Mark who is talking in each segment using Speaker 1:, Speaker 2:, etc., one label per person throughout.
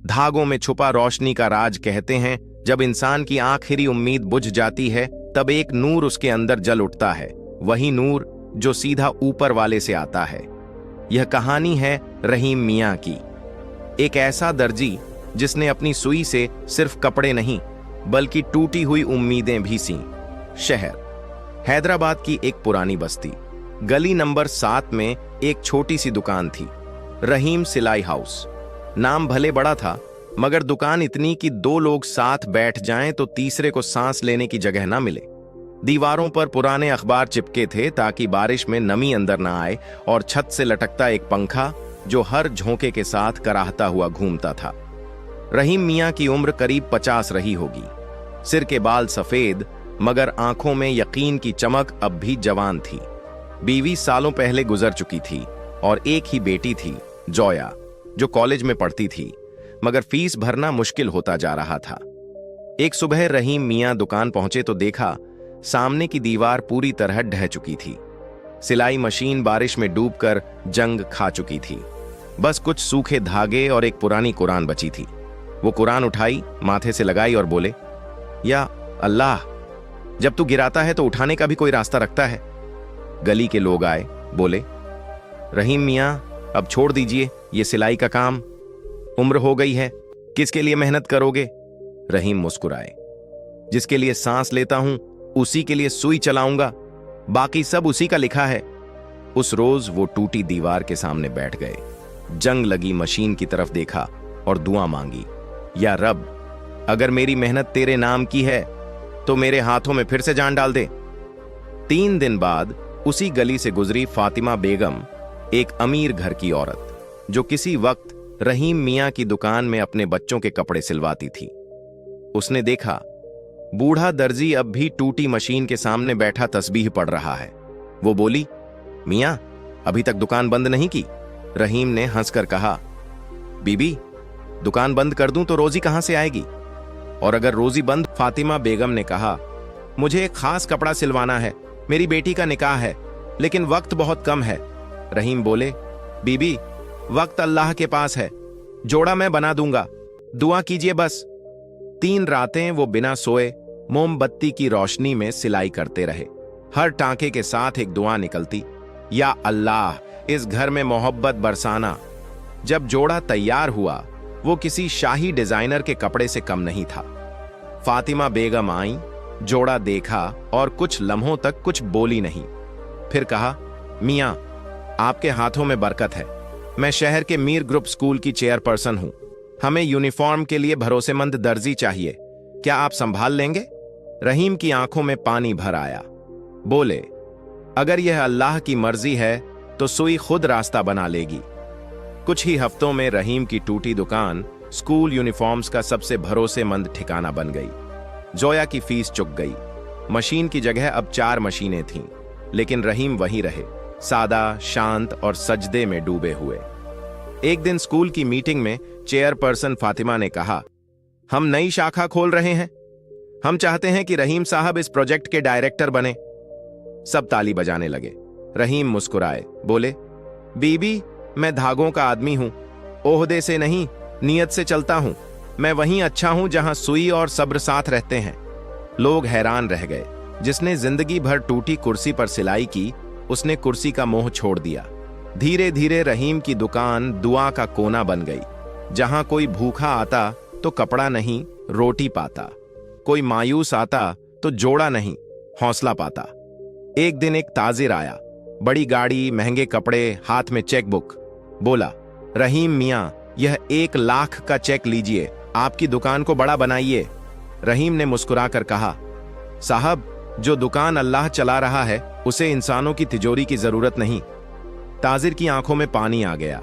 Speaker 1: धागों में छुपा रोशनी का राज कहते हैं, जब इंसान की आखिरी उम्मीद बुझ जाती है तब एक नूर उसके अंदर जल उठता है, वही नूर जो सीधा ऊपर वाले से आता है। यह कहानी है रहीम मियां की, एक ऐसा दर्जी जिसने अपनी सुई से सिर्फ कपड़े नहीं बल्कि टूटी हुई उम्मीदें भी सीं। शहर हैदराबाद की एक पुरानी बस्ती, गली नंबर 7 में एक छोटी सी दुकान थी, रहीम सिलाई हाउस। नाम भले बड़ा था, मगर दुकान इतनी कि 2 लोग साथ बैठ जाएं तो तीसरे को सांस लेने की जगह ना मिले। दीवारों पर पुराने अखबार चिपके थे ताकि बारिश में नमी अंदर ना आए, और छत से लटकता एक पंखा जो हर झोंके के साथ कराहता हुआ घूमता था। रहीम मियां की उम्र करीब 50 रही होगी। सिर के बाल सफेद, मगर आंखों में यकीन की चमक अब भी जवान थी। बीवी सालों पहले गुजर चुकी थी और एक ही बेटी थी, जोया, जो कॉलेज में पढ़ती थी, मगर फीस भरना मुश्किल होता जा रहा था। एक सुबह रहीम मियां दुकान पहुंचे तो देखा सामने की दीवार पूरी तरह ढह चुकी थी। सिलाई मशीन बारिश में डूबकर जंग खा चुकी थी। बस कुछ सूखे धागे और एक पुरानी कुरान बची थी। वो कुरान उठाई, माथे से लगाई और बोले, या अल्लाह, जब तू गिराता है तो उठाने का भी कोई रास्ता रखता है। गली के लोग आए, बोले, रहीम मियां, अब छोड़ दीजिए ये सिलाई का काम, उम्र हो गई है, किसके लिए मेहनत करोगे। रहीम मुस्कुराए, जिसके लिए सांस लेता हूं उसी के लिए सुई चलाऊंगा, बाकी सब उसी का लिखा है। उस रोज वो टूटी दीवार के सामने बैठ गए, जंग लगी मशीन की तरफ देखा और दुआ मांगी, या रब, अगर मेरी मेहनत तेरे नाम की है तो मेरे हाथों में फिर से जान डाल दे। 3 दिन बाद उसी गली से गुजरी फातिमा बेगम, एक अमीर घर की औरत, जो किसी वक्त रहीम मियां की दुकान में अपने बच्चों के कपड़े सिलवाती थी। उसने देखा बूढ़ा दर्जी अब भी टूटी मशीन के सामने बैठा तस्बीह पढ़ रहा है। वो बोली, मियां, अभी तक दुकान बंद नहीं की। रहीम ने हंसकर कहा, बीबी, दुकान बंद कर दूं तो रोजी कहां से आएगी, और अगर रोजी बंद। फातिमा बेगम ने कहा, मुझे एक खास कपड़ा सिलवाना है, मेरी बेटी का निकाह है, लेकिन वक्त बहुत कम है। रहीम बोले, बीबी, वक्त अल्लाह के पास है, जोड़ा मैं बना दूंगा, दुआ कीजिए बस। 3 रातें वो बिना सोए मोमबत्ती की रोशनी में सिलाई करते रहे। हर टांके के साथ एक दुआ निकलती, या अल्लाह, इस घर में मोहब्बत बरसाना। जब जोड़ा तैयार हुआ, वो किसी शाही डिजाइनर के कपड़े से कम नहीं था। फातिमा बेगम आई, जोड़ा देखा और कुछ लम्हों तक कुछ बोली नहीं। फिर कहा, मियां, आपके हाथों में बरकत है। मैं शहर के मीर ग्रुप स्कूल की चेयरपर्सन हूं। हमें यूनिफॉर्म के लिए भरोसेमंद दर्जी चाहिए, क्या आप संभाल लेंगे। रहीम की आंखों में पानी भर आया। बोले, अगर यह अल्लाह की मर्जी है तो सुई खुद रास्ता बना लेगी। कुछ ही हफ्तों में रहीम की टूटी दुकान स्कूल यूनिफॉर्म्स का सबसे भरोसेमंद ठिकाना बन गई। जोया की फीस चुक गई। मशीन की जगह अब 4 मशीनें थीं, लेकिन रहीम वहीं रहे, सादा, शांत और सजदे में डूबे हुए। एक दिन स्कूल की मीटिंग में चेयरपर्सन फातिमा ने कहा, हम नई शाखा खोल रहे हैं, हम चाहते हैं कि रहीम साहब इस प्रोजेक्ट के डायरेक्टर बने। सब ताली बजाने लगे। रहीम मुस्कुराए, बोले, बीबी, मैं धागों का आदमी हूं, ओहदे से नहीं, नियत से चलता हूं। मैं वहीं अच्छा हूं जहां सुई और सब्र साथ रहते हैं। लोग हैरान रह गए। जिसने जिंदगी भर टूटी कुर्सी पर सिलाई की, उसने कुर्सी का मोह छोड़ दिया। धीरे धीरे रहीम की दुकान दुआ का कोना बन गई, जहां कोई भूखा आता तो कपड़ा नहीं, रोटी पाता, कोई मायूस आता तो जोड़ा नहीं, हौसला पाता। एक दिन एक ताजिर आया, बड़ी गाड़ी, महंगे कपड़े, हाथ में चेकबुक। बोला, रहीम मियां, यह 1 लाख का चेक लीजिए, आपकी दुकान को बड़ा बनाइए। रहीम ने मुस्कुराकर कहा, साहब, जो दुकान अल्लाह चला रहा है उसे इंसानों की तिजोरी की जरूरत नहीं। ताजिर की आंखों में पानी आ गया।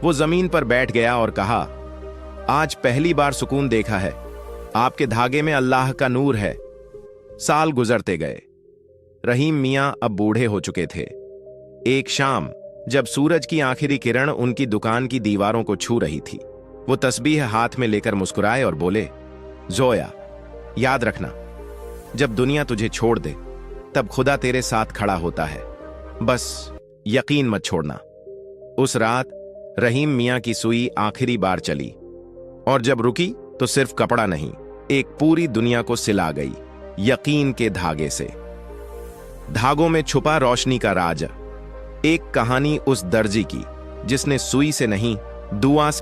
Speaker 1: वो जमीन पर बैठ गया और कहा, आज पहली बार सुकून देखा है, आपके धागे में अल्लाह का नूर है। साल गुजरते गए। रहीम मियां अब बूढ़े हो चुके थे। एक शाम जब सूरज की आखिरी किरण उनकी दुकान की दीवारों को छू रही थी, वो तस्बीह हाथ में लेकर मुस्कुराए और बोले, जोया, याद रखना, जब दुनिया तुझे छोड़ दे तब खुदा तेरे साथ खड़ा होता है, बस यकीन मत छोड़ना। उस रात रहीम मियां की सुई आखिरी बार चली। और जब रुकी तो सिर्फ कपड़ा नहीं, एक पूरी दुनिया को सिला गई, यकीन के धागे से। धागों में छुपा रोशनी का राज। एक कहानी उस दर्जी की जिसने सुई से नहीं, दुआ से